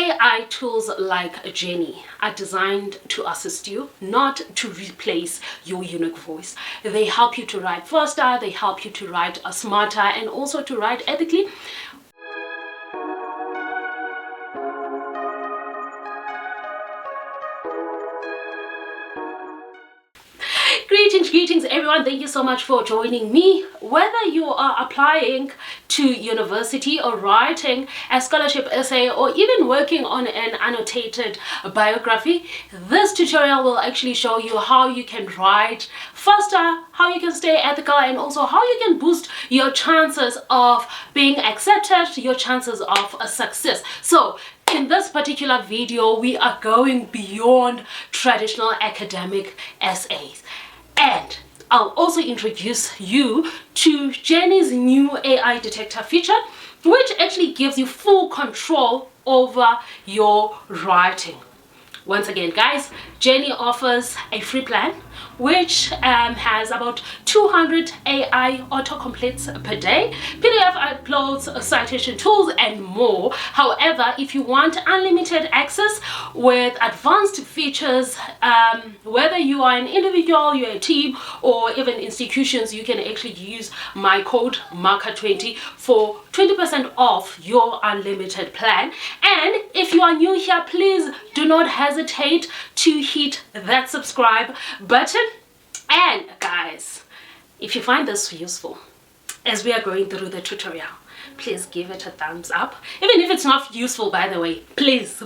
AI tools like Jenni are designed to assist you, not to replace your unique voice. They help you to write faster, they help you to write smarter, and also to write ethically. Greetings everyone. Thank you so much for joining me. Whether you are applying to university or writing a scholarship essay or even working on an annotated biography, this tutorial will actually show you how you can write faster, how you can stay ethical, and also how you can boost your chances of being accepted, your chances of success. So in this particular video, we are going beyond traditional academic essays. And I'll also introduce you to Jenni's new AI Detector feature, which actually gives you full control over your writing. Once again, guys, Jenni offers a free plan which has about 200 AI autocompletes per day, PDF uploads, citation tools, and more. However, if you want unlimited access with advanced features, whether you are an individual, you're a team, or even institutions, you can actually use my code MARKER20 for 20% off your unlimited plan. And if you are new here, please do not hesitate to hit that subscribe button. And guys, if you find this useful as we are going through the tutorial, please give it a thumbs up. Even if it's not useful, by the way, please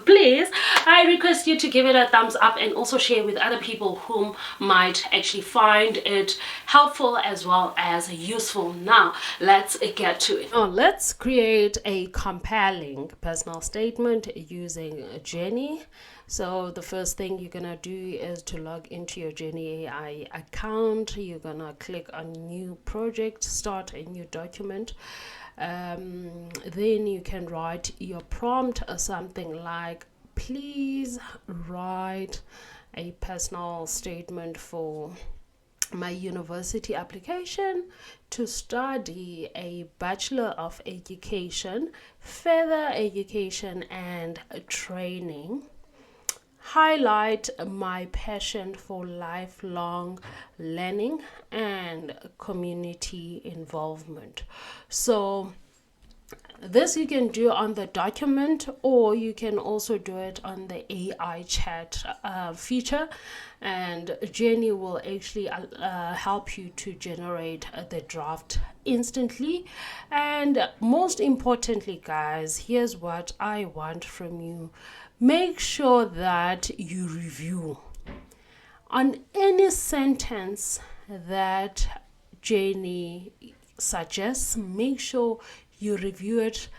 I request you to give it a thumbs up and also share with other people whom might actually find it helpful as well as useful. Now let's get to it. Now let's create a compelling personal statement using Jenni. So the first thing you're gonna do is to log into your Jenni AI account. You're gonna click on new project, start a new document. Then you can write your prompt or something like, please write a personal statement for my university application to study a Bachelor of Education, Further Education and Training. Highlight my passion for lifelong learning and community involvement. So this you can do on the document, or you can also do it on the AI chat feature, and Jenni will actually help you to generate the draft instantly. And most importantly, guys, here's what I want from you. Make sure that you review on any sentence that Jenni suggests. Make sure you review it.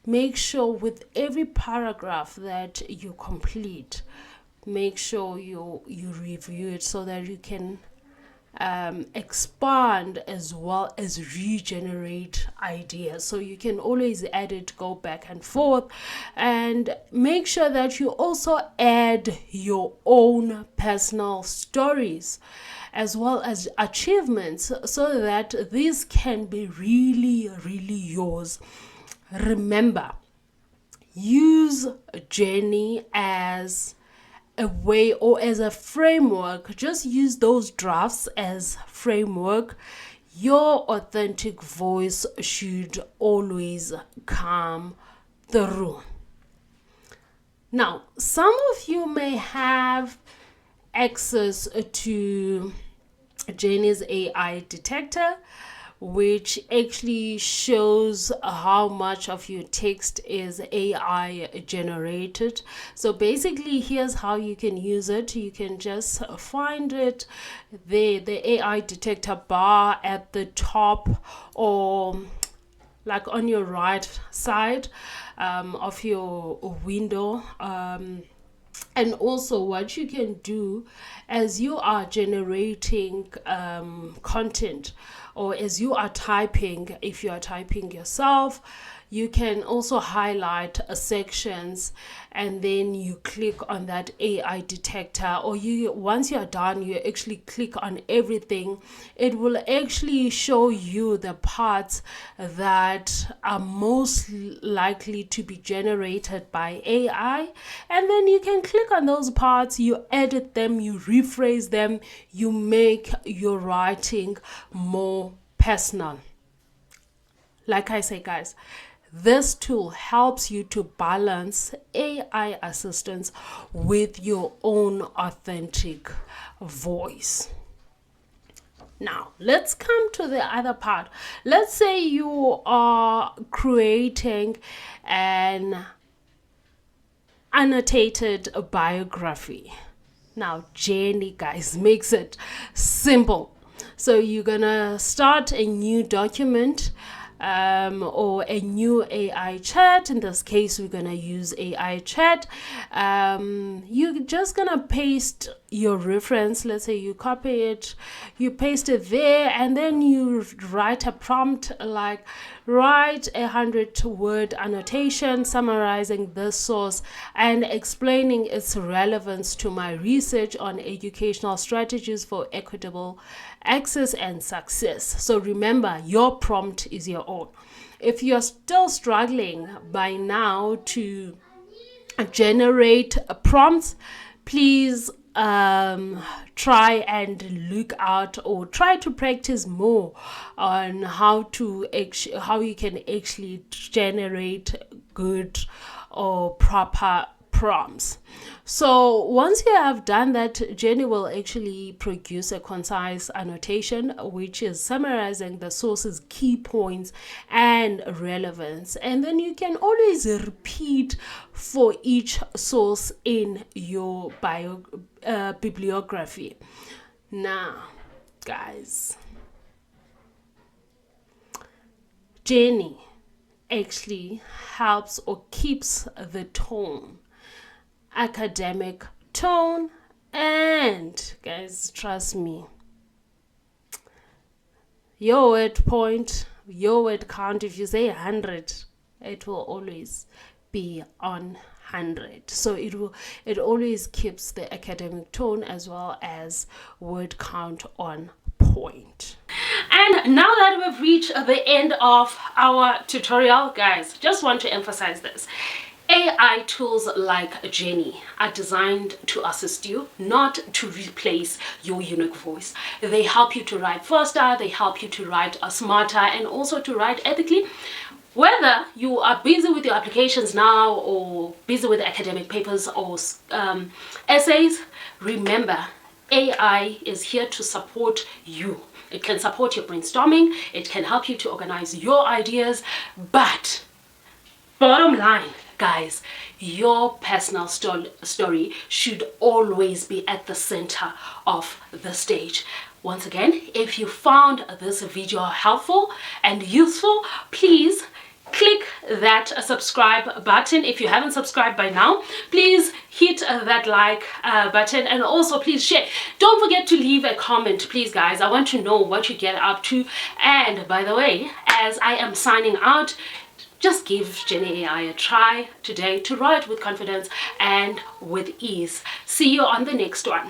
Make sure with every paragraph that you complete, make sure you review it so that you can expand as well as regenerate ideas. So you can always edit, go back and forth, and make sure that you also add your own personal stories as well as achievements so that these can be really yours. Remember, use Jenni as a way or as a framework. Just use those drafts as framework. Your authentic voice should always come through. Now, some of you may have access to Jenni's AI Detector, which actually shows how much of your text is AI generated. So basically, here's how you can use it. You can just find it, the AI Detector bar at the top, or like on your right side of your window. And also what you can do as you are generating content, or as you are typing, if you are typing yourself, you can also highlight sections, and then you click on that AI detector, or you, once you're done, you actually click on everything. It will actually show you the parts that are most likely to be generated by AI, and then you can click on those parts, you edit them, you rephrase them, you make your writing more personal. Like I say, guys, this tool helps you to balance AI assistance with your own authentic voice. Now, let's come to the other part. Let's say you are creating an annotated biography. Now, Jenni, guys, makes it simple. So you're gonna start a new document, or a new AI chat. In this case, we're gonna use AI chat. You're just gonna paste your reference. Let's say you copy it, you paste it there, and then you write a prompt like, write 100-word annotation summarizing this source and explaining its relevance to my research on educational strategies for equitable access and success. So remember, your prompt is your own. If you're still struggling by now to generate prompts, please try and look out, or try to practice more on how you can actually generate good or proper prompts. So once you have done that, Jenni will actually produce a concise annotation which is summarizing the source's key points and relevance, and then you can always repeat for each source in your bibliography. Now, guys, Jenni actually helps or keeps the tone, academic tone, and guys, trust me, your word point, your word count, if you say 100, it will always be on 100. So it always keeps the academic tone as well as word count on point. And now that we've reached the end of our tutorial, guys, just want to emphasize this. AI tools like Jenni are designed to assist you, not to replace your unique voice. They help you to write faster, they help you to write smarter, and also to write ethically. Whether you are busy with your applications now or busy with academic papers or essays, remember, AI is here to support you. It can support your brainstorming, it can help you to organize your ideas, but bottom line, guys, your personal story should always be at the center of the stage. Once again, if you found this video helpful and useful, please click that subscribe button. If you haven't subscribed by now, please hit that like button, and also please share. Don't forget to leave a comment, please, guys. I want to know what you get up to. And by the way, as I am signing out, just give Jenni AI a try today to write with confidence and with ease. See you on the next one.